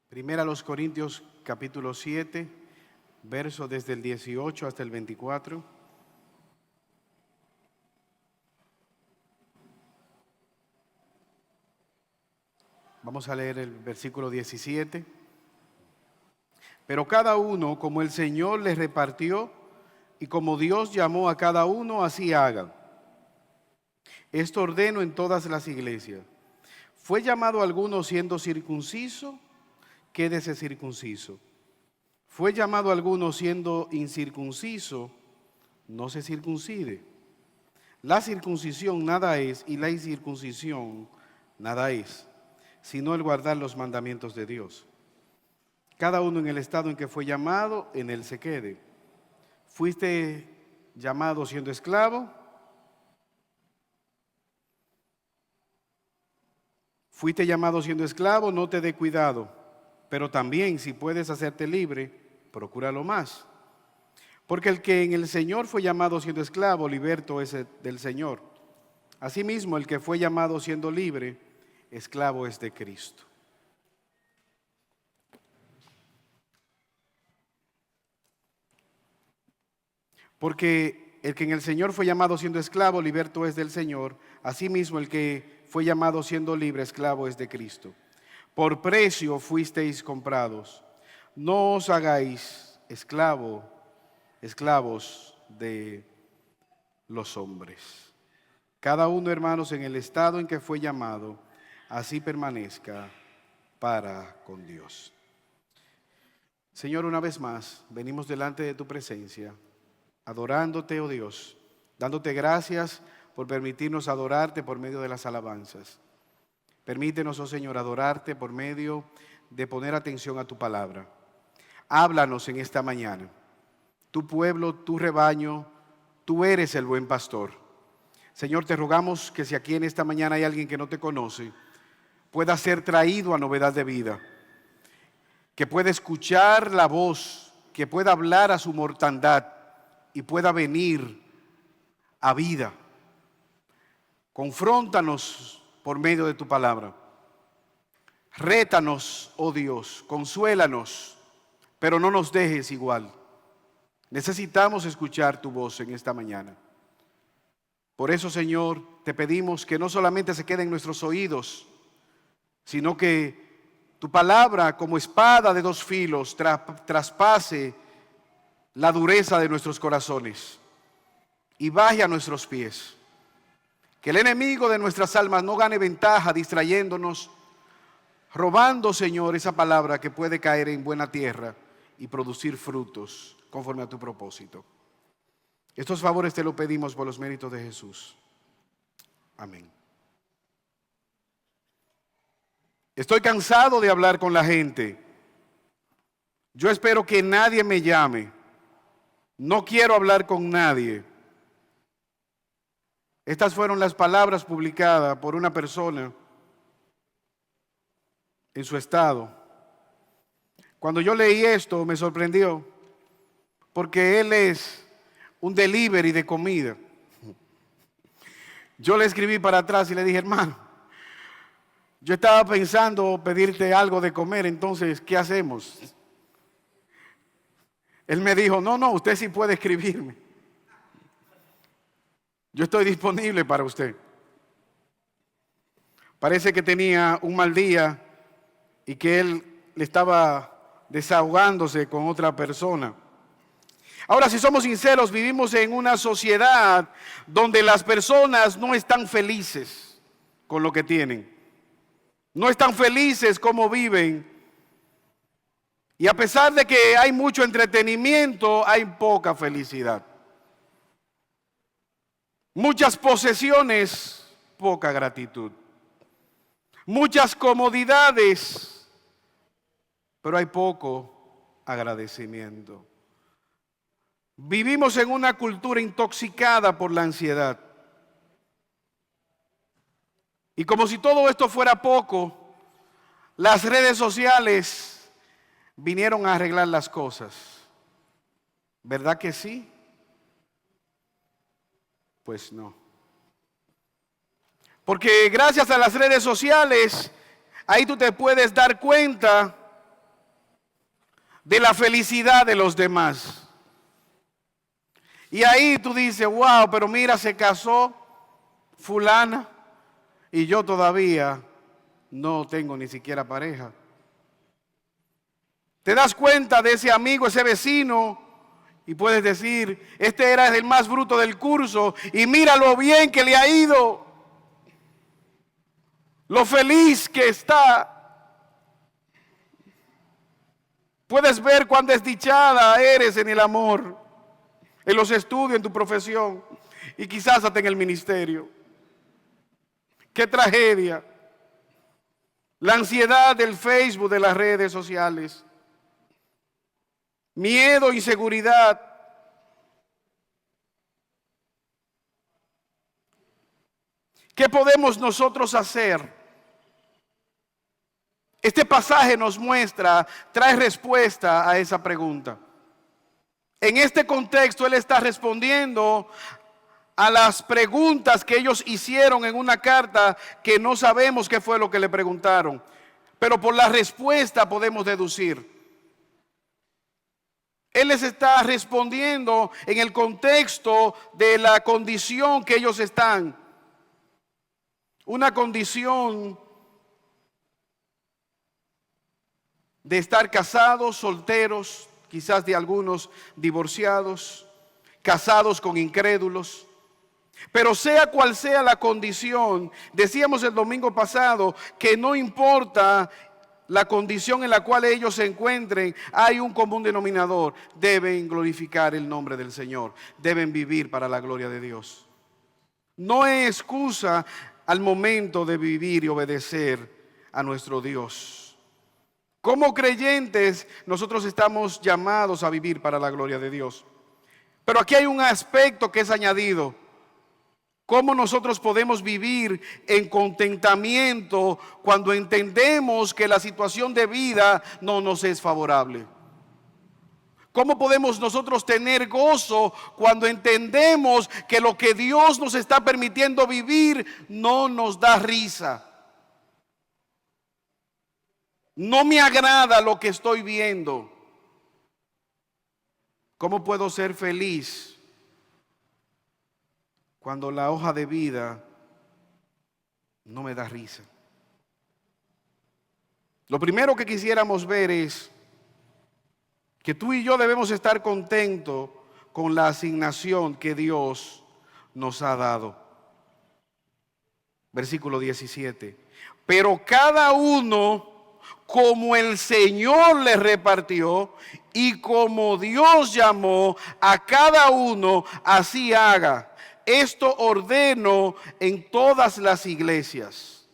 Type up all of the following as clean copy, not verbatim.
Primera a los Corintios capítulo 7, verso desde el 18 hasta el 24. Vamos a leer el versículo 17. Pero cada uno, como el Señor les repartió y como Dios llamó a cada uno, así hagan. Esto ordeno en todas las iglesias. ¿Fue llamado alguno siendo circunciso? Quédese circunciso. ¿Fue llamado alguno siendo incircunciso? No se circuncide. La circuncisión nada es y la incircuncisión nada es, sino el guardar los mandamientos de Dios. Cada uno en el estado en que fue llamado, en él se quede. ¿Fuiste llamado siendo esclavo? ¿Fuiste llamado siendo esclavo? No te dé cuidado. Pero también, si puedes hacerte libre, procúralo más. Porque el que en el Señor fue llamado siendo esclavo, liberto es del Señor. Asimismo, el que fue llamado siendo libre, esclavo es de Cristo. Porque el que en el Señor fue llamado siendo esclavo, liberto es del Señor. Asimismo, el que fue llamado siendo libre, esclavo es de Cristo. Por precio fuisteis comprados. No os hagáis esclavos de los hombres. Cada uno, hermanos, en el estado en que fue llamado, así permanezca para con Dios. Señor, una vez más, venimos delante de tu presencia, adorándote, oh Dios, dándote gracias por permitirnos adorarte por medio de las alabanzas. Permítenos, oh Señor, adorarte por medio de poner atención a tu palabra. Háblanos en esta mañana. Tu pueblo, tu rebaño, tú eres el buen pastor. Señor, te rogamos que si aquí en esta mañana hay alguien que no te conoce, pueda ser traído a novedad de vida, que pueda escuchar la voz, que pueda hablar a su mortandad y pueda venir a vida. Confróntanos por medio de tu palabra. Rétanos, oh Dios, consuélanos, pero no nos dejes igual. Necesitamos escuchar tu voz en esta mañana. Por eso, Señor, te pedimos que no solamente se quede en nuestros oídos, sino que tu palabra, como espada de dos filos, traspase la dureza de nuestros corazones y baje a nuestros pies. Que el enemigo de nuestras almas no gane ventaja distrayéndonos, robando, Señor, esa palabra que puede caer en buena tierra y producir frutos conforme a tu propósito. Estos favores te lo pedimos por los méritos de Jesús. Amén. Estoy cansado de hablar con la gente. Yo espero que nadie me llame. No quiero hablar con nadie. Estas fueron las palabras publicadas por una persona en su estado. Cuando yo leí esto me sorprendió, porque él es un delivery de comida. Yo le escribí para atrás y le dije: hermano, yo estaba pensando pedirte algo de comer, entonces, ¿qué hacemos? Él me dijo: no, usted sí puede escribirme. Yo estoy disponible para usted. Parece que tenía un mal día y que él le estaba desahogándose con otra persona. Ahora, si somos sinceros, vivimos en una sociedad donde las personas no están felices con lo que tienen. No están felices como viven. Y a pesar de que hay mucho entretenimiento, hay poca felicidad. Muchas posesiones, poca gratitud. Muchas comodidades, pero hay poco agradecimiento. Vivimos en una cultura intoxicada por la ansiedad. Y como si todo esto fuera poco, las redes sociales vinieron a arreglar las cosas. ¿Verdad que sí? Pues no. Porque gracias a las redes sociales, ahí tú te puedes dar cuenta de la felicidad de los demás. Y ahí tú dices, wow, pero mira, se casó fulana y yo todavía no tengo ni siquiera pareja. Te das cuenta de ese amigo, ese vecino, y puedes decir, este era el más bruto del curso y mira lo bien que le ha ido, lo feliz que está. Puedes ver cuán desdichada eres en el amor, en los estudios, en tu profesión y quizás hasta en el ministerio. ¡Qué tragedia! La ansiedad del Facebook, de las redes sociales. Miedo, inseguridad. ¿Qué podemos nosotros hacer? Este pasaje nos muestra, trae respuesta a esa pregunta. En este contexto, él está respondiendo a las preguntas que ellos hicieron en una carta que no sabemos qué fue lo que le preguntaron, pero por la respuesta podemos deducir. Él les está respondiendo en el contexto de la condición que ellos están. Una condición de estar casados, solteros, quizás de algunos divorciados, casados con incrédulos. Pero sea cual sea la condición, decíamos el domingo pasado que no importa la condición en la cual ellos se encuentren, hay un común denominador. Deben glorificar el nombre del Señor, deben vivir para la gloria de Dios. No hay excusa al momento de vivir y obedecer a nuestro Dios. Como creyentes, nosotros estamos llamados a vivir para la gloria de Dios. Pero aquí hay un aspecto que es añadido. ¿Cómo nosotros podemos vivir en contentamiento cuando entendemos que la situación de vida no nos es favorable? ¿Cómo podemos nosotros tener gozo cuando entendemos que lo que Dios nos está permitiendo vivir no nos da risa? No me agrada lo que estoy viendo. ¿Cómo puedo ser feliz cuando la hoja de vida no me da risa? Lo primero que quisiéramos ver es que tú y yo debemos estar contentos con la asignación que Dios nos ha dado. Versículo 17. Pero cada uno, como el Señor le repartió y como Dios llamó a cada uno, así haga. Esto ordeno en todas las iglesias.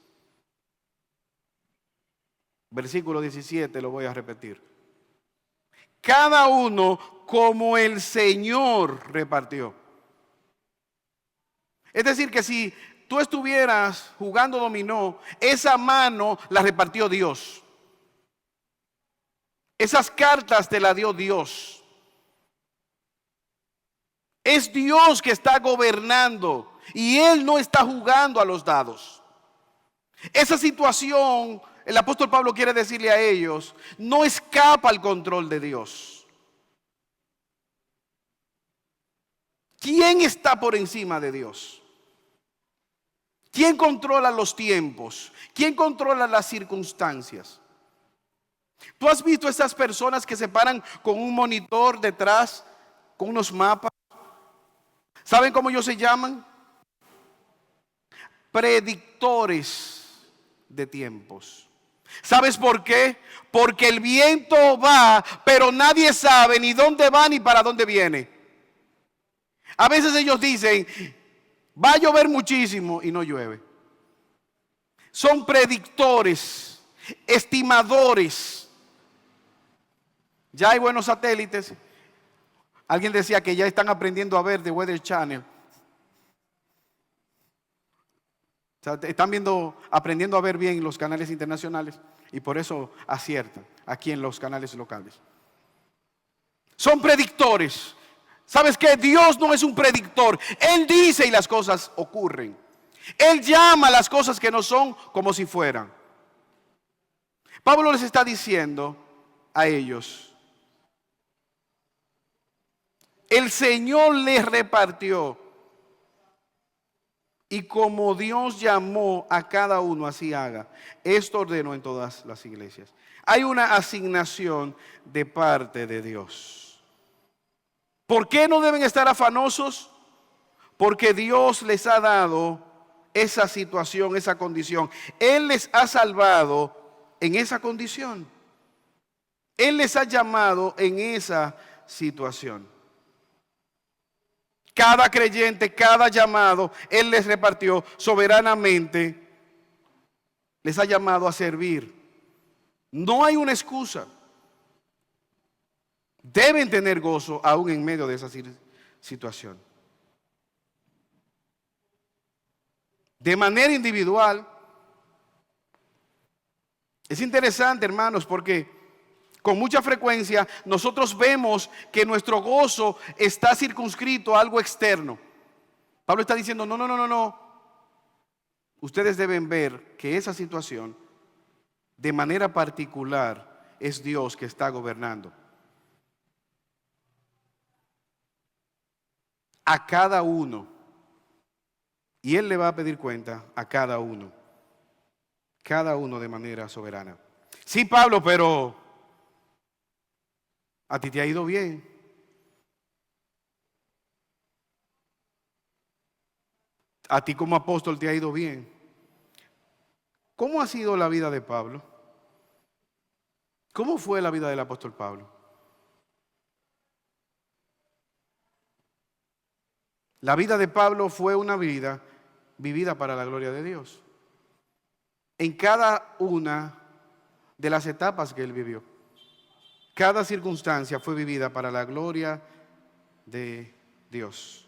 Versículo 17, lo voy a repetir. Cada uno como el Señor repartió. Es decir, que si tú estuvieras jugando dominó, esa mano la repartió Dios. Esas cartas te las dio Dios. Es Dios que está gobernando y Él no está jugando a los dados. Esa situación, el apóstol Pablo quiere decirle a ellos, no escapa al control de Dios. ¿Quién está por encima de Dios? ¿Quién controla los tiempos? ¿Quién controla las circunstancias? ¿Tú has visto esas personas que se paran con un monitor detrás, con unos mapas? ¿Saben cómo ellos se llaman? Predictores de tiempos. ¿Sabes por qué? Porque el viento va, pero nadie sabe ni dónde va ni para dónde viene. A veces ellos dicen, va a llover muchísimo y no llueve. Son predictores, estimadores. Ya hay buenos satélites. Alguien decía que ya están aprendiendo a ver The Weather Channel. O sea, están aprendiendo a ver bien los canales internacionales y por eso aciertan aquí en los canales locales. Son predictores. ¿Sabes qué? Dios no es un predictor. Él dice y las cosas ocurren. Él llama las cosas que no son como si fueran. Pablo les está diciendo a ellos, El Señor les repartió. Y como Dios llamó a cada uno, así haga. Esto ordenó en todas las iglesias. Hay una asignación de parte de Dios. ¿Por qué no deben estar afanosos? Porque Dios les ha dado esa situación, esa condición. Él les ha salvado en esa condición. Él les ha llamado en esa situación. Cada creyente, cada llamado, Él les repartió soberanamente. Les ha llamado a servir. No hay una excusa. Deben tener gozo aún en medio de esa situación. De manera individual. Es interesante, hermanos, porque con mucha frecuencia nosotros vemos que nuestro gozo está circunscrito a algo externo. Pablo está diciendo, no. Ustedes deben ver que esa situación, de manera particular, es Dios que está gobernando. A cada uno. Y Él le va a pedir cuenta a cada uno. Cada uno de manera soberana. Sí, Pablo, pero a ti te ha ido bien. A ti como apóstol te ha ido bien. ¿Cómo ha sido la vida de Pablo? ¿Cómo fue la vida del apóstol Pablo? La vida de Pablo fue una vida vivida para la gloria de Dios. En cada una de las etapas que él vivió. Cada circunstancia fue vivida para la gloria de Dios.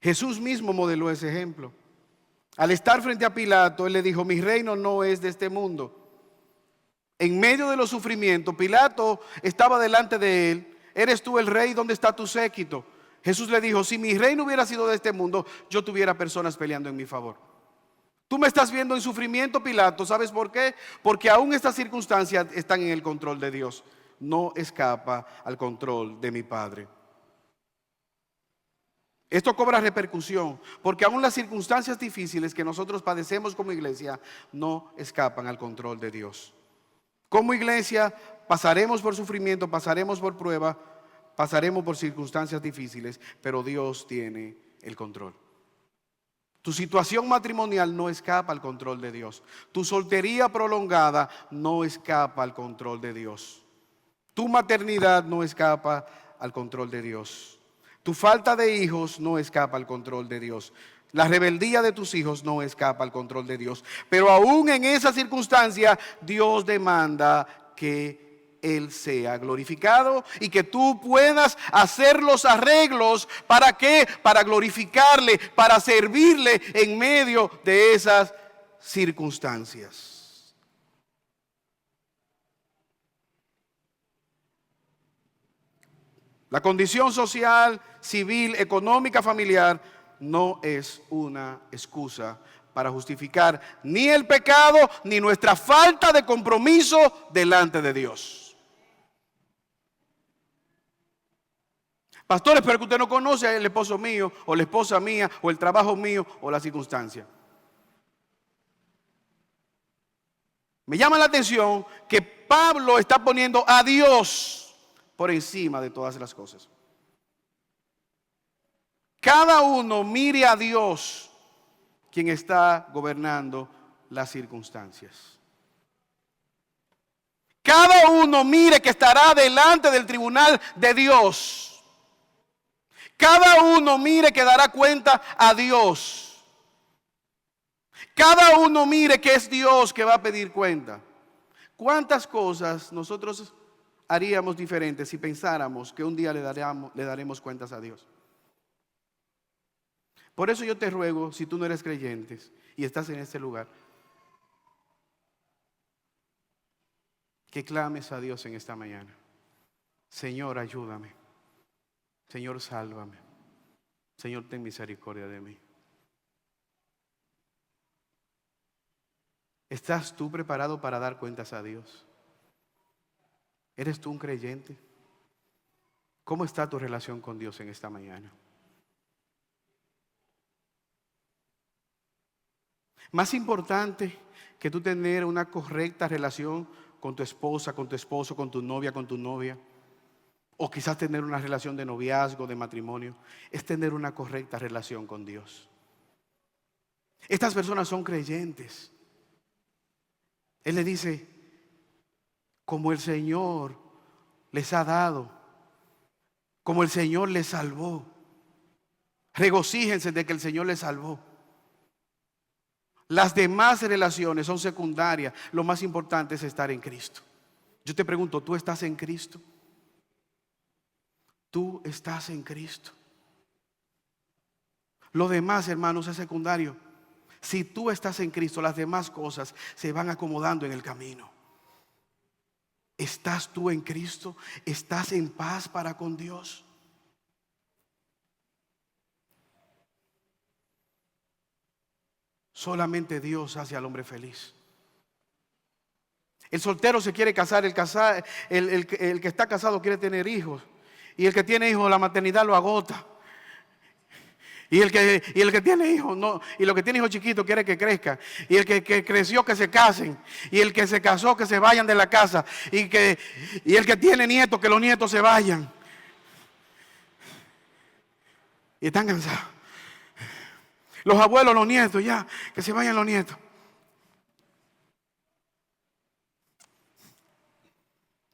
Jesús mismo modeló ese ejemplo. Al estar frente a Pilato, él le dijo, mi reino no es de este mundo. En medio de los sufrimientos, Pilato estaba delante de él. ¿Eres tú el rey? ¿Dónde está tu séquito? Jesús le dijo, si mi reino hubiera sido de este mundo, yo tuviera personas peleando en mi favor. Tú me estás viendo en sufrimiento, Pilato. ¿Sabes por qué? Porque aún estas circunstancias están en el control de Dios. No escapa al control de mi Padre. Esto cobra repercusión, porque aún las circunstancias difíciles que nosotros padecemos como iglesia no escapan al control de Dios. Como iglesia pasaremos por sufrimiento, pasaremos por prueba, pasaremos por circunstancias difíciles, pero Dios tiene el control. Tu situación matrimonial no escapa al control de Dios. Tu soltería prolongada no escapa al control de Dios. Tu maternidad no escapa al control de Dios. Tu falta de hijos no escapa al control de Dios. La rebeldía de tus hijos no escapa al control de Dios. Pero aún en esa circunstancia, Dios demanda que Él sea glorificado y que tú puedas hacer los arreglos. ¿Para qué? Para glorificarle, para servirle en medio de esas circunstancias. La condición social, civil, económica, familiar no es una excusa para justificar ni el pecado ni nuestra falta de compromiso delante de Dios. Pastores, pero que usted no conoce al esposo mío o la esposa mía o el trabajo mío o la circunstancia. Me llama la atención que Pablo está poniendo a Dios por encima de todas las cosas. Cada uno mire a Dios, quien está gobernando las circunstancias. Cada uno mire que estará delante del tribunal de Dios. Cada uno mire que dará cuenta a Dios. Cada uno mire que es Dios que va a pedir cuenta. ¿Cuántas cosas nosotros haríamos diferentes si pensáramos que un día le daremos cuentas a Dios? Por eso yo te ruego, si tú no eres creyente y estás en este lugar, que clames a Dios en esta mañana. Señor, ayúdame. Señor, sálvame. Señor, ten misericordia de mí. ¿Estás tú preparado para dar cuentas a Dios? ¿Eres tú un creyente? ¿Cómo está tu relación con Dios en esta mañana? Más importante que tú tener una correcta relación con tu esposa, con tu esposo, con tu novia, o quizás tener una relación de noviazgo, de matrimonio, es tener una correcta relación con Dios. Estas personas son creyentes. Él le dice, como el Señor les ha dado, como el Señor les salvó, regocíjense de que el Señor les salvó. Las demás relaciones son secundarias. Lo más importante es estar en Cristo. Yo te pregunto, ¿tú estás en Cristo? Tú estás en Cristo. Lo demás, hermanos, es secundario. Si tú estás en Cristo, las demás cosas se van acomodando en el camino. ¿Estás tú en Cristo? ¿Estás en paz para con Dios? Solamente Dios hace al hombre feliz. El soltero se quiere casar, el que está casado quiere tener hijos. Y el que tiene hijos, la maternidad lo agota. Y el que tiene hijos, no, y lo que tiene hijos chiquitos quiere que crezca. Y el que creció, que se casen. Y el que se casó, que se vayan de la casa. Y el que tiene nietos, que los nietos se vayan. Y están cansados. Los abuelos, los nietos, ya, que se vayan los nietos.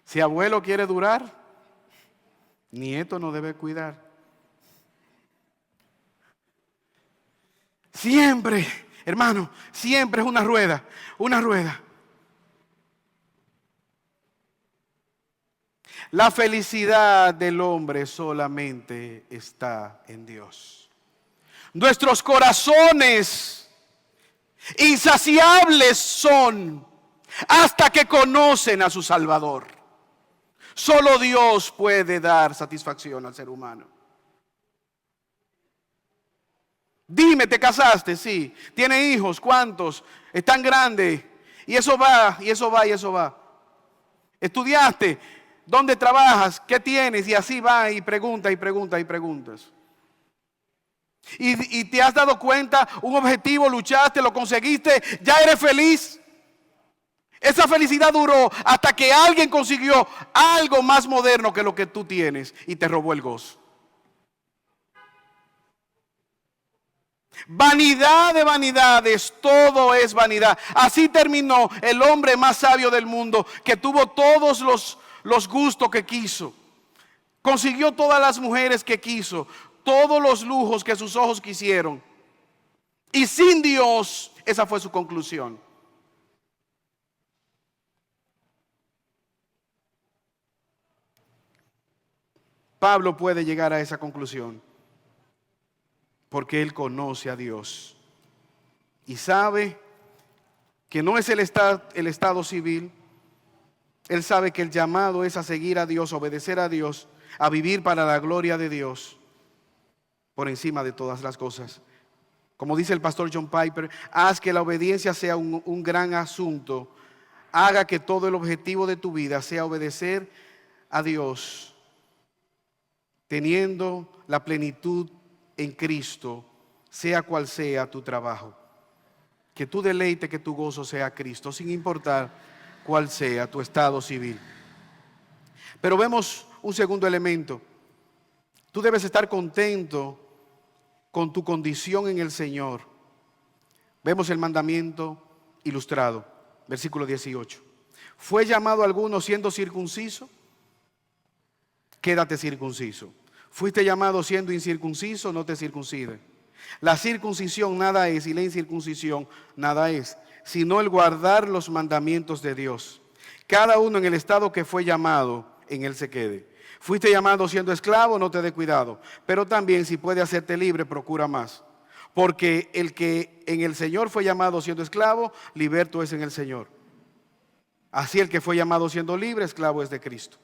Si abuelo quiere durar, nieto no debe cuidar. Siempre, hermano, siempre es una rueda, una rueda. La felicidad del hombre solamente está en Dios. Nuestros corazones insaciables son hasta que conocen a su Salvador. Solo Dios puede dar satisfacción al ser humano. Dime, ¿te casaste? Sí. ¿Tiene hijos? ¿Cuántos? ¿Están grandes? Y eso va, y eso va, y eso va. ¿Estudiaste? ¿Dónde trabajas? ¿Qué tienes? Y así va y pregunta y pregunta y preguntas. Y te has dado cuenta, un objetivo, luchaste, lo conseguiste, ya eres feliz. Esa felicidad duró hasta que alguien consiguió algo más moderno que lo que tú tienes y te robó el gozo. Vanidad de vanidades, todo es vanidad. Así terminó el hombre más sabio del mundo, que tuvo todos los gustos que quiso. Consiguió todas las mujeres que quiso, todos los lujos que sus ojos quisieron. Y sin Dios, esa fue su conclusión. Pablo puede llegar a esa conclusión porque él conoce a Dios y sabe que no es el estado civil. Él sabe que el llamado es a seguir a Dios, a obedecer a Dios, a vivir para la gloria de Dios por encima de todas las cosas. Como dice el pastor John Piper, haz que la obediencia sea un gran asunto. Haga que todo el objetivo de tu vida sea obedecer a Dios, teniendo la plenitud en Cristo, sea cual sea tu trabajo. Que tu deleite, que tu gozo sea Cristo, sin importar cuál sea tu estado civil. Pero vemos un segundo elemento. Tú debes estar contento con tu condición en el Señor. Vemos el mandamiento ilustrado, versículo 18. ¿Fue llamado alguno siendo circunciso? Quédate circunciso. ¿Fuiste llamado siendo incircunciso? No te circuncides. La circuncisión nada es y la incircuncisión nada es, sino el guardar los mandamientos de Dios. Cada uno en el estado que fue llamado, en él se quede. Fuiste llamado siendo esclavo, no te dé cuidado. Pero también si puede hacerte libre, procura más. Porque el que en el Señor fue llamado siendo esclavo, liberto es en el Señor. Así el que fue llamado siendo libre, esclavo es de Cristo.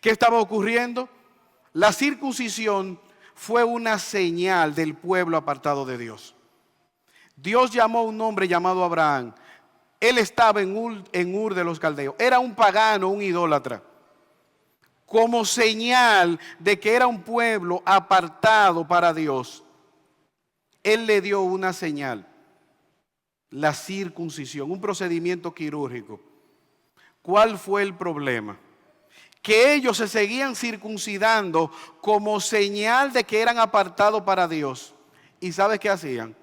¿Qué estaba ocurriendo? La circuncisión fue una señal del pueblo apartado de Dios. Dios llamó a un hombre llamado Abraham. Él estaba en Ur de los Caldeos. Era un pagano, un idólatra. como señal de que era un pueblo apartado para Dios, Él le dio una señal, la circuncisión, un procedimiento quirúrgico. ¿Cuál fue el problema? Que ellos se seguían circuncidando como señal de que eran apartados para Dios. ¿Y sabes qué hacían?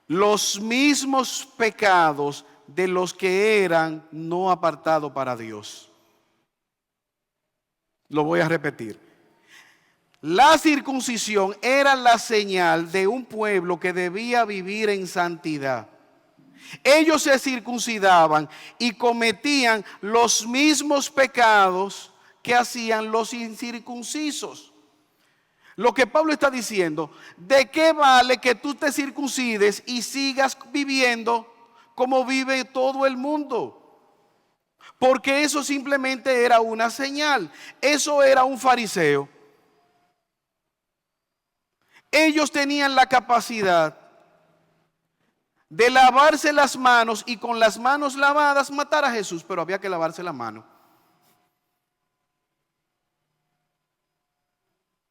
Los mismos pecados de los que eran no apartados para Dios. Lo voy a repetir. La circuncisión era la señal de un pueblo que debía vivir en santidad. Ellos se circuncidaban y cometían los mismos pecados que hacían los incircuncisos. Lo que Pablo está diciendo, ¿de qué vale que tú te circuncides y sigas viviendo como vive todo el mundo? Porque eso simplemente era una señal. Eso era un fariseo. Ellos tenían la capacidad de lavarse las manos y con las manos lavadas matar a Jesús, pero había que lavarse la mano.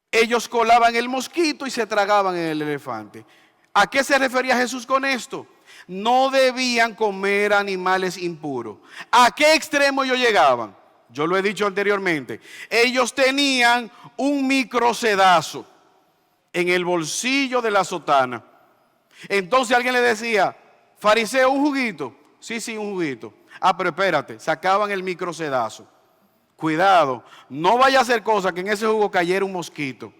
Ellos colaban el mosquito y se tragaban el elefante. ¿A qué se refería Jesús con esto? No debían comer animales impuros. ¿A qué extremo ellos llegaban? Yo lo he dicho anteriormente. Ellos tenían un microsedazo en el bolsillo de la sotana. Entonces alguien le decía, fariseo, ¿un juguito? Sí, un juguito. Ah, pero espérate, sacaban el microsedazo. Cuidado, no vaya a hacer cosa que en ese jugo cayera un mosquito.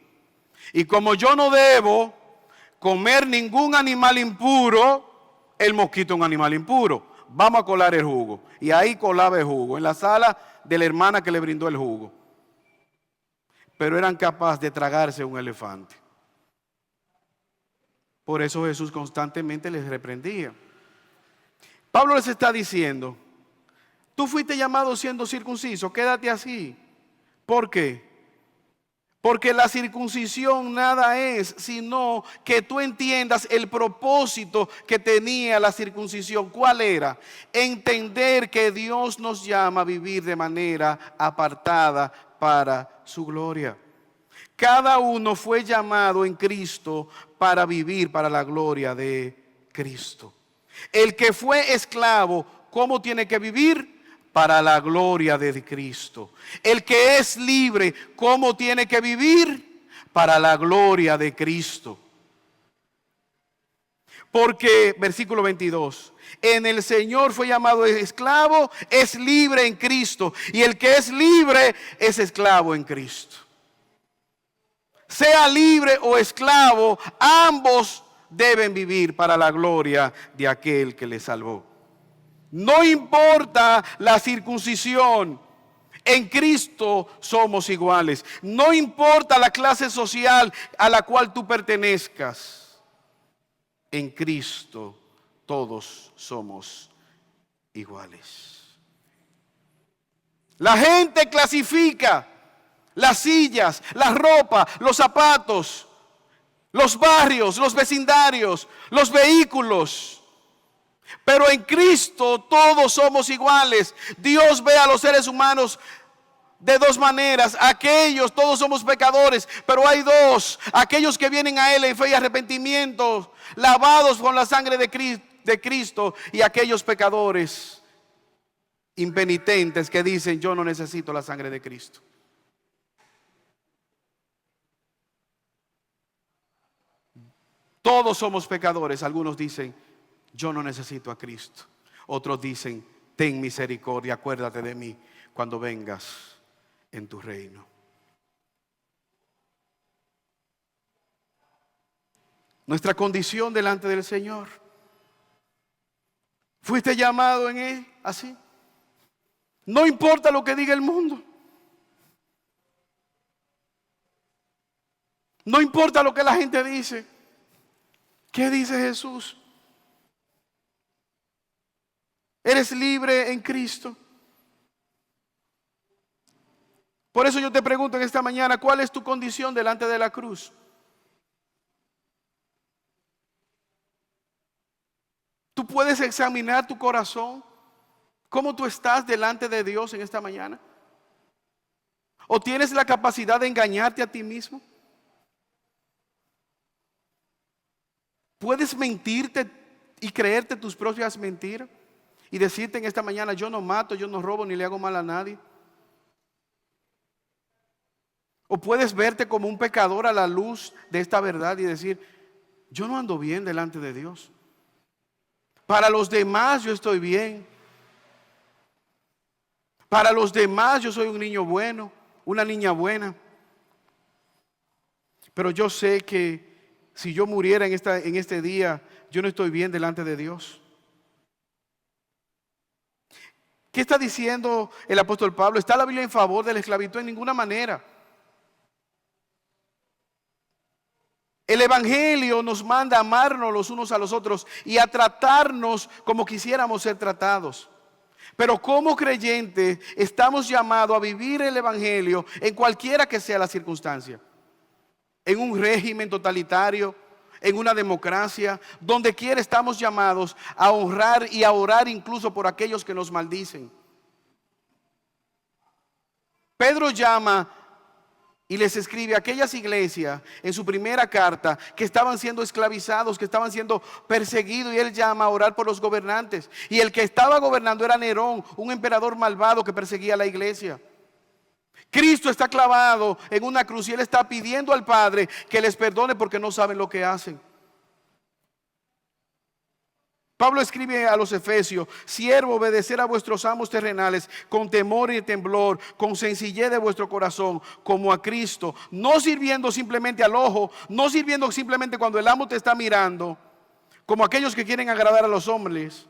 Y como yo no debo comer ningún animal impuro, el mosquito es un animal impuro. Vamos a colar el jugo. Y ahí colaba el jugo, en la sala de la hermana que le brindó el jugo. Pero eran capaces de tragarse un elefante. Por eso Jesús constantemente les reprendía. Pablo les está diciendo, tú fuiste llamado siendo circunciso, quédate así. ¿Por qué? Porque la circuncisión nada es sino que tú entiendas el propósito que tenía la circuncisión. ¿Cuál era? Entender que Dios nos llama a vivir de manera apartada para su gloria. Cada uno fue llamado en Cristo para vivir para la gloria de Cristo. El que fue esclavo, ¿cómo tiene que vivir? Para la gloria de Cristo. El que es libre, ¿cómo tiene que vivir? Para la gloria de Cristo. Porque, versículo 22, en el Señor fue llamado esclavo, es libre en Cristo. Y el que es libre es esclavo en Cristo. Sea libre o esclavo, ambos deben vivir para la gloria de aquel que les salvó. No importa la circuncisión, en Cristo somos iguales. No importa la clase social a la cual tú pertenezcas, en Cristo todos somos iguales. La gente clasifica las sillas, la ropa, los zapatos, los barrios, los vecindarios, los vehículos. Pero en Cristo todos somos iguales. Dios ve a los seres humanos de dos maneras. Aquellos, todos somos pecadores, pero hay dos. Aquellos que vienen a Él en fe y arrepentimiento, lavados con la sangre de Cristo, y aquellos pecadores impenitentes que dicen, yo no necesito la sangre de Cristo. Todos somos pecadores. Algunos dicen, yo no necesito a Cristo. Otros dicen, ten misericordia, acuérdate de mí cuando vengas en tu reino. Nuestra condición delante del Señor. Fuiste llamado en Él así. No importa lo que diga el mundo. No importa lo que la gente dice. ¿Qué dice Jesús? Eres libre en Cristo. Por eso yo te pregunto en esta mañana, ¿cuál es tu condición delante de la cruz? Tú puedes examinar tu corazón, cómo tú estás delante de Dios en esta mañana. ¿O tienes la capacidad de engañarte a ti mismo? ¿Puedes mentirte y creerte tus propias mentiras? Y decirte en esta mañana: yo no mato, yo no robo, ni le hago mal a nadie. ¿O puedes verte como un pecador a la luz de esta verdad y decir: yo no ando bien delante de Dios? Para los demás yo estoy bien. Para los demás yo soy un niño bueno, una niña buena. Pero yo sé que si yo muriera en este día, yo no estoy bien delante de Dios. ¿Qué está diciendo el apóstol Pablo? ¿Está la Biblia en favor de la esclavitud? En ninguna manera. El Evangelio nos manda a amarnos los unos a los otros y a tratarnos como quisiéramos ser tratados. Pero como creyentes estamos llamados a vivir el Evangelio en cualquiera que sea la circunstancia. En un régimen totalitario, en una democracia, donde quiera estamos llamados a honrar y a orar incluso por aquellos que nos maldicen. Pedro llama y les escribe a aquellas iglesias en su primera carta que estaban siendo esclavizados, que estaban siendo perseguidos, y él llama a orar por los gobernantes. Y el que estaba gobernando era Nerón, un emperador malvado que perseguía a la iglesia. Cristo está clavado en una cruz y él está pidiendo al Padre que les perdone porque no saben lo que hacen. Pablo escribe a los Efesios: siervo, obedecer a vuestros amos terrenales con temor y temblor, con sencillez de vuestro corazón, como a Cristo, no sirviendo simplemente al ojo, no sirviendo simplemente cuando el amo te está mirando, como aquellos que quieren agradar a los hombres,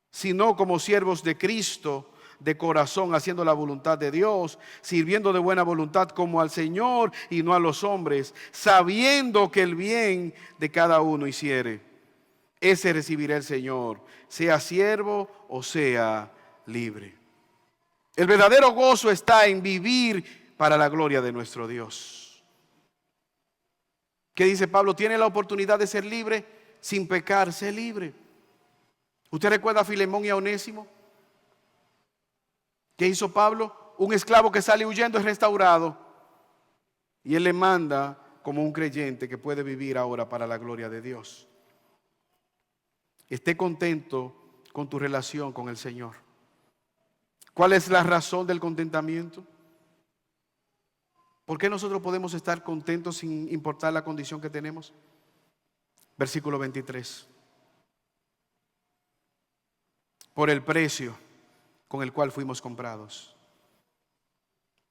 sino como siervos de Cristo, de corazón, haciendo la voluntad de Dios, sirviendo de buena voluntad como al Señor y no a los hombres, sabiendo que el bien de cada uno hiciere, ese recibirá el Señor, sea siervo o sea libre. El verdadero gozo está en vivir para la gloria de nuestro Dios. ¿Qué dice Pablo? Tiene la oportunidad de ser libre sin pecar, sé libre. ¿Usted recuerda a Filemón y a Onésimo? ¿Qué hizo Pablo? Un esclavo que sale huyendo es restaurado, y él le manda como un creyente que puede vivir ahora para la gloria de Dios. Esté contento con tu relación con el Señor. ¿Cuál es la razón del contentamiento? ¿Por qué nosotros podemos estar contentos sin importar la condición que tenemos? Versículo 23. Por el precio con el cual fuimos comprados.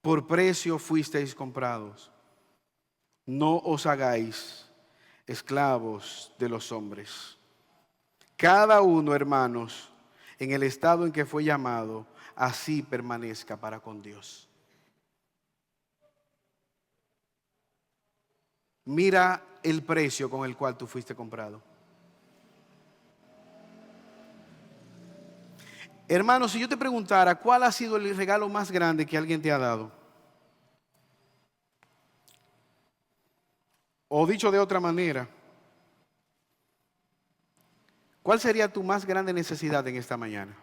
Por precio fuisteis comprados. No os hagáis esclavos de los hombres. Cada uno, hermanos, en el estado en que fue llamado, así permanezca para con Dios. Mira el precio con el cual tú fuiste comprado. Hermanos, si yo te preguntara cuál ha sido el regalo más grande que alguien te ha dado, o dicho de otra manera, ¿cuál sería tu más grande necesidad en esta mañana?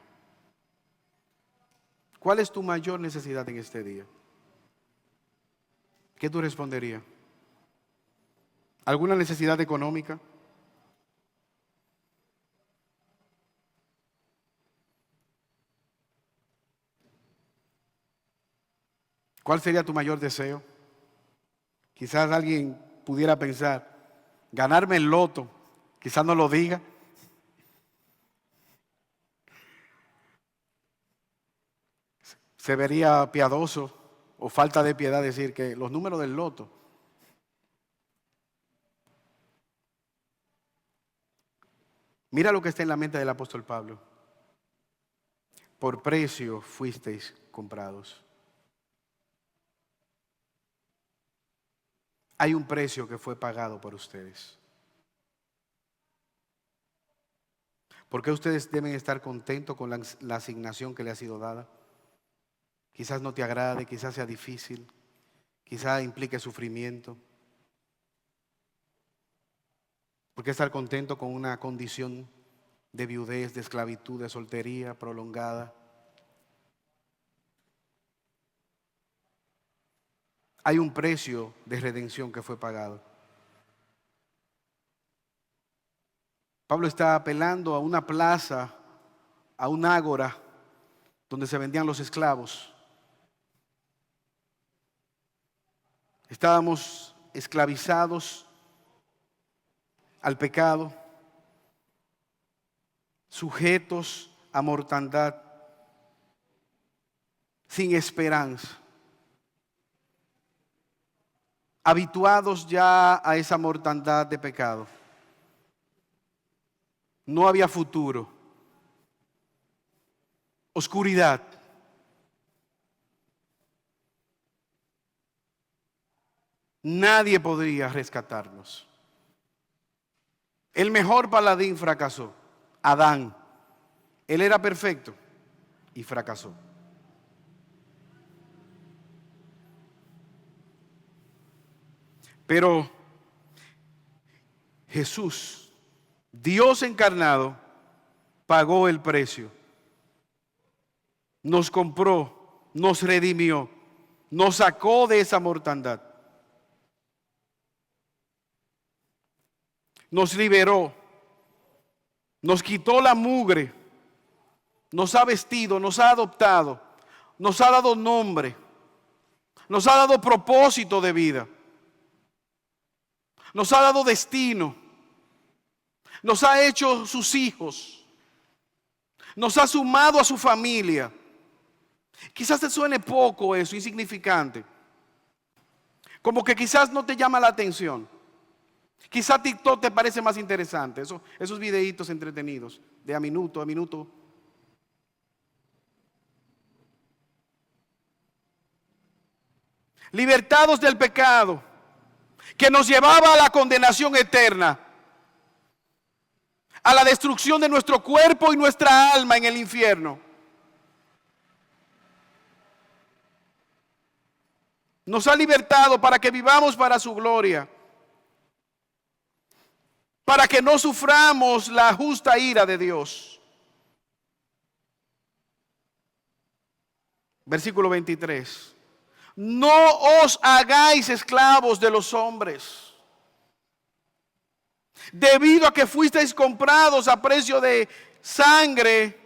¿Cuál es tu mayor necesidad en este día? ¿Qué tú responderías? ¿Alguna necesidad económica? ¿Cuál sería tu mayor deseo? Quizás alguien pudiera pensar: ganarme el loto. Quizás no lo diga. Se vería piadoso o falta de piedad decir que los números del loto. Mira lo que está en la mente del apóstol Pablo. Por precio fuisteis comprados. Hay un precio que fue pagado por ustedes. ¿Por qué ustedes deben estar contentos con la asignación que le ha sido dada? Quizás no te agrade, quizás sea difícil, quizás implique sufrimiento. ¿Por qué estar contento con una condición de viudez, de esclavitud, de soltería prolongada? Hay un precio de redención que fue pagado. Pablo está apelando a una plaza, a un ágora, donde se vendían los esclavos. Estábamos esclavizados al pecado, sujetos a mortandad, sin esperanza, habituados ya a esa mortandad de pecado. No había futuro, oscuridad. Nadie podría rescatarnos. El mejor paladín fracasó, Adán. Él era perfecto y fracasó. Pero Jesús, Dios encarnado, pagó el precio. Nos compró, nos redimió, nos sacó de esa mortandad. Nos liberó, nos quitó la mugre, nos ha vestido, nos ha adoptado, nos ha dado nombre, nos ha dado propósito de vida, nos ha dado destino, nos ha hecho sus hijos, nos ha sumado a su familia. Quizás te suene poco eso, insignificante, como que quizás no te llama la atención. Quizás TikTok te parece más interesante, esos videitos entretenidos de a minuto a minuto. Libertados del pecado que nos llevaba a la condenación eterna, a la destrucción de nuestro cuerpo y nuestra alma en el infierno. Nos ha libertado para que vivamos para su gloria, para que no suframos la justa ira de Dios. Versículo 23. No os hagáis esclavos de los hombres, debido a que fuisteis comprados a precio de sangre.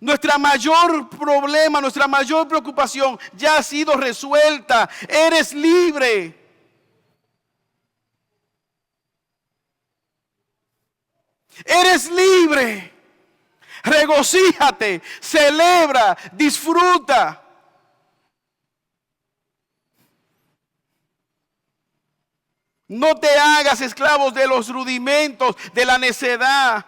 Nuestra mayor problema, nuestra mayor preocupación ya ha sido resuelta. Eres libre. Eres libre. Regocíjate, celebra, disfruta. No te hagas esclavos de los rudimentos, de la necedad,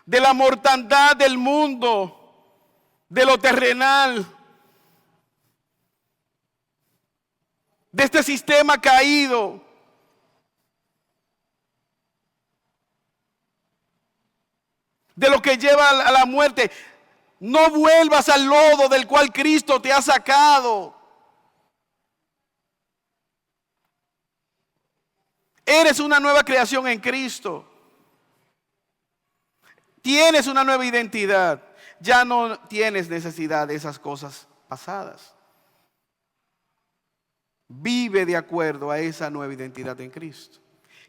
de la mortandad del mundo, de lo terrenal, de este sistema caído. De lo que lleva a la muerte. No vuelvas al lodo del cual Cristo te ha sacado. Eres una nueva creación en Cristo. Tienes una nueva identidad. Ya no tienes necesidad de esas cosas pasadas. Vive de acuerdo a esa nueva identidad en Cristo.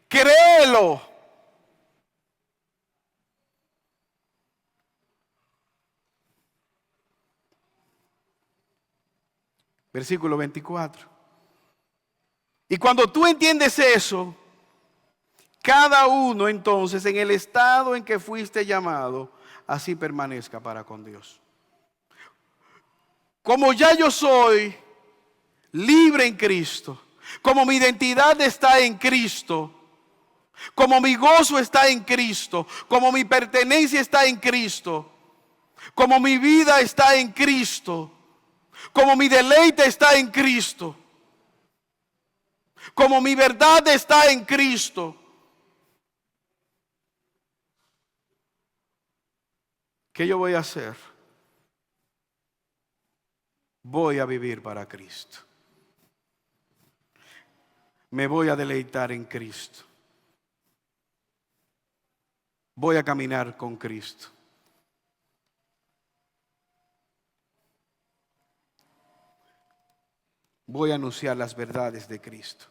Créelo. Versículo 24. Y cuando tú entiendes eso, cada uno entonces en el estado en que fuiste llamado, así permanezca para con Dios. Como ya yo soy libre en Cristo, como mi identidad está en Cristo, como mi gozo está en Cristo, como mi pertenencia está en Cristo, como mi vida está en Cristo, como mi deleite está en Cristo, como mi verdad está en Cristo, ¿qué yo voy a hacer? Voy a vivir para Cristo. Me voy a deleitar en Cristo. Voy a caminar con Cristo. voy a anunciar las verdades de Cristo.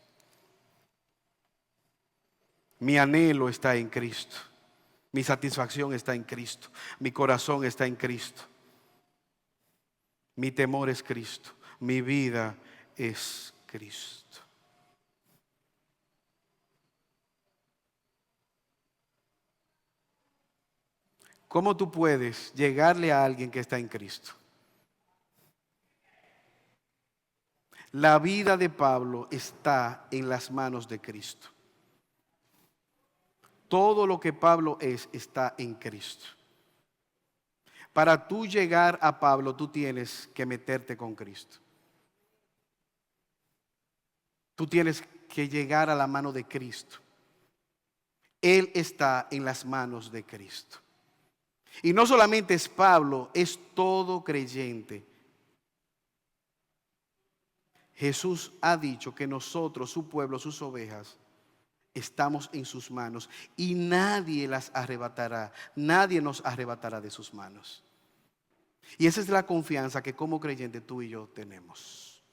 Mi anhelo está en Cristo. Mi satisfacción está en Cristo. Mi corazón está en Cristo. Mi temor es Cristo. Mi vida es Cristo. ¿Cómo tú puedes llegarle a alguien que está en Cristo? La vida de Pablo está en las manos de Cristo. Todo lo que Pablo es está en Cristo. Para tú llegar a Pablo, tú tienes que meterte con Cristo. Tú tienes que llegar a la mano de Cristo. Él está en las manos de Cristo. Y no solamente es Pablo, es todo creyente. Jesús ha dicho que nosotros, su pueblo, sus ovejas, estamos en sus manos y nadie las arrebatará, nadie nos arrebatará de sus manos. Y esa es la confianza que como creyente tú y yo tenemos.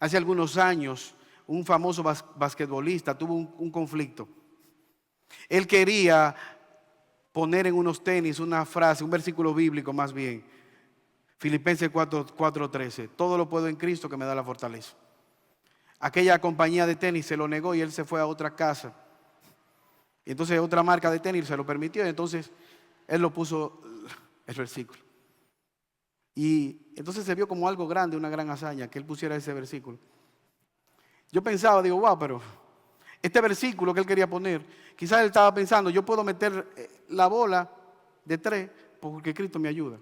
Hace algunos años, un famoso basquetbolista tuvo un conflicto. Él quería poner en unos tenis una frase, un versículo bíblico más bien. Filipenses 4:13. Todo lo puedo en Cristo que me da la fortaleza. Aquella compañía de tenis se lo negó y él se fue a otra casa. Y entonces otra marca de tenis se lo permitió y entonces él lo puso el versículo. Y entonces se vio como algo grande, una gran hazaña, que él pusiera ese versículo. Yo pensaba, digo, wow, pero este versículo que él quería poner, quizás él estaba pensando, yo puedo meter la bola de 3 porque Cristo me ayuda.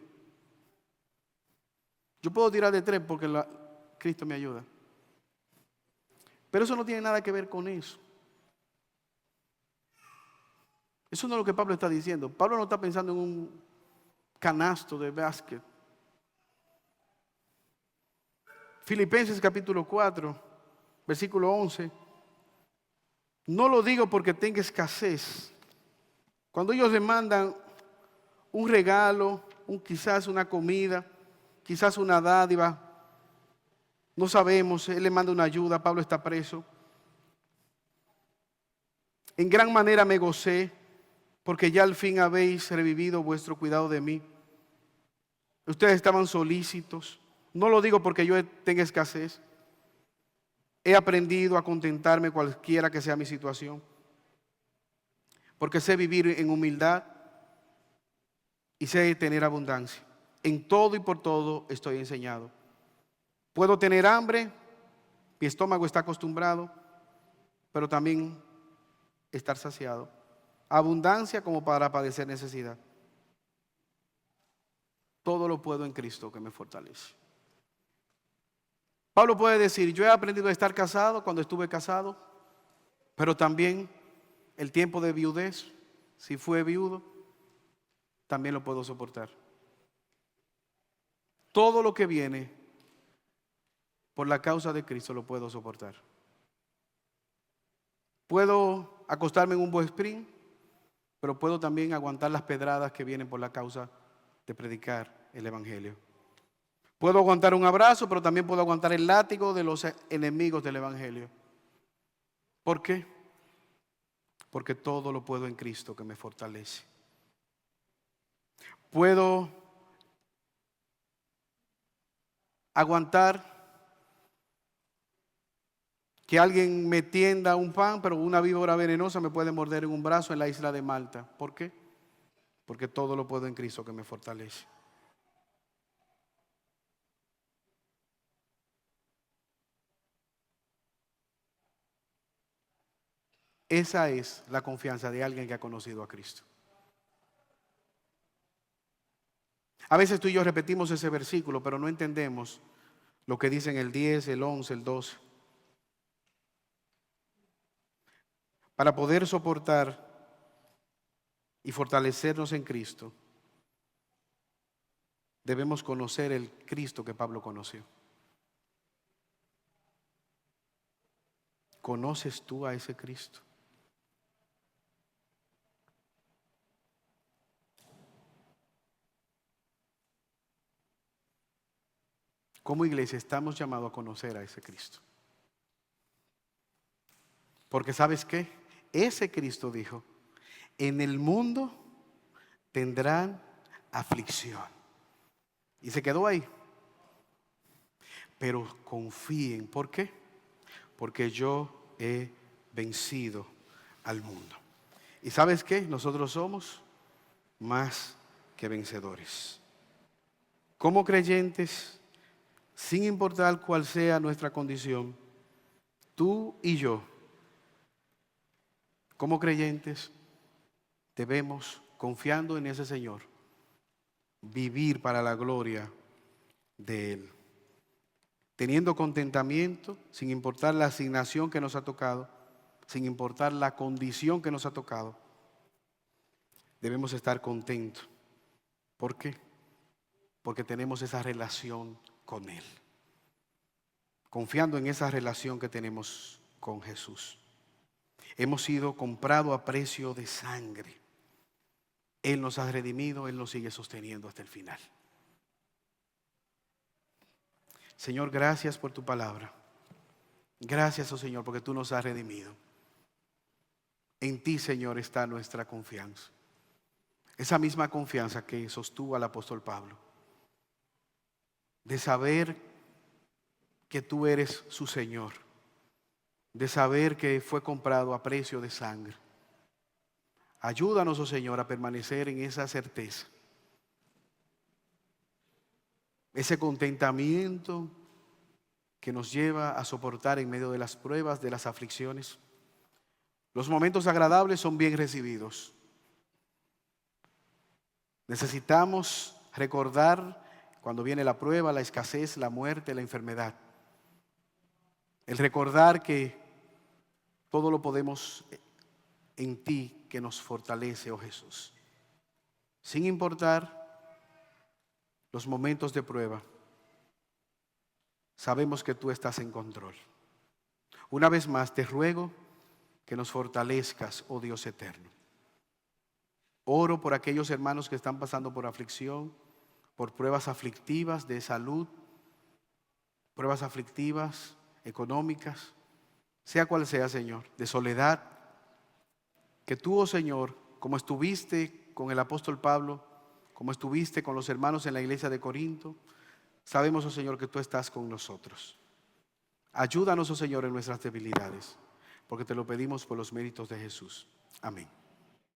Yo puedo tirar de 3 porque Cristo me ayuda. Pero eso no tiene nada que ver con eso. Eso no es lo que Pablo está diciendo. Pablo no está pensando en un canasto de básquet. Filipenses capítulo 4, versículo 11. No lo digo porque tenga escasez. Cuando ellos le mandan un regalo, quizás una comida, quizás una dádiva, no sabemos, él le manda una ayuda, Pablo está preso. En gran manera me gocé, porque ya al fin habéis revivido vuestro cuidado de mí. Ustedes estaban solícitos. No lo digo porque yo tenga escasez. He aprendido a contentarme cualquiera que sea mi situación, porque sé vivir en humildad y sé tener abundancia. En todo y por todo estoy enseñado. Puedo tener hambre, mi estómago está acostumbrado, pero también estar saciado. Abundancia como para padecer necesidad. Todo lo puedo en Cristo que me fortalece. Pablo puede decir, yo he aprendido a estar casado cuando estuve casado, pero también el tiempo de viudez, si fue viudo, también lo puedo soportar. Todo lo que viene por la causa de Cristo lo puedo soportar. Puedo acostarme en un buen sprint, pero puedo también aguantar las pedradas que vienen por la causa de predicar el Evangelio. Puedo aguantar un abrazo, pero también puedo aguantar el látigo de los enemigos del Evangelio. ¿Por qué? Porque todo lo puedo en Cristo que me fortalece. Puedo aguantar que alguien me tienda un pan, pero una víbora venenosa me puede morder en un brazo en la isla de Malta. ¿Por qué? Porque todo lo puedo en Cristo que me fortalece. Esa es la confianza de alguien que ha conocido a Cristo. A veces tú y yo repetimos ese versículo, pero no entendemos lo que dicen el 10, el 11, el 12. Para poder soportar y fortalecernos en Cristo, debemos conocer el Cristo que Pablo conoció. ¿Conoces tú a ese Cristo? Como iglesia estamos llamados a conocer a ese Cristo. Porque ¿sabes qué? Ese Cristo dijo, en el mundo tendrán aflicción. Y se quedó ahí. Pero confíen, ¿por qué? Porque yo he vencido al mundo. ¿Y sabes qué? Nosotros somos más que vencedores. Como creyentes, sin importar cuál sea nuestra condición, tú y yo, como creyentes, debemos, confiando en ese Señor, vivir para la gloria de Él. Teniendo contentamiento, sin importar la asignación que nos ha tocado, sin importar la condición que nos ha tocado, debemos estar contentos. ¿Por qué? Porque tenemos esa relación con Él. Confiando en esa relación que tenemos con Jesús. Hemos sido comprados a precio de sangre. Él nos ha redimido, Él nos sigue sosteniendo hasta el final. Señor, gracias por tu palabra. Gracias, oh Señor, porque tú nos has redimido. En ti, Señor, está nuestra confianza. Esa misma confianza que sostuvo al apóstol Pablo. De saber que tú eres su Señor. De saber que fue comprado a precio de sangre. Ayúdanos, oh Señor, a permanecer en esa certeza. Ese contentamiento que nos lleva a soportar en medio de las pruebas, de las aflicciones. Los momentos agradables son bien recibidos. Necesitamos recordar cuando viene la prueba, la escasez, la muerte, la enfermedad. El recordar que todo lo podemos en ti que nos fortalece, oh Jesús. Sin importar los momentos de prueba, sabemos que tú estás en control. Una vez más te ruego que nos fortalezcas, oh Dios eterno. Oro por aquellos hermanos que están pasando por aflicción, por pruebas aflictivas de salud, pruebas aflictivas económicas, sea cual sea, Señor, de soledad. Que tú, oh Señor, como estuviste con el apóstol Pablo, como estuviste con los hermanos en la iglesia de Corinto, sabemos, oh Señor, que tú estás con nosotros. Ayúdanos, oh Señor, en nuestras debilidades, porque te lo pedimos por los méritos de Jesús. Amén.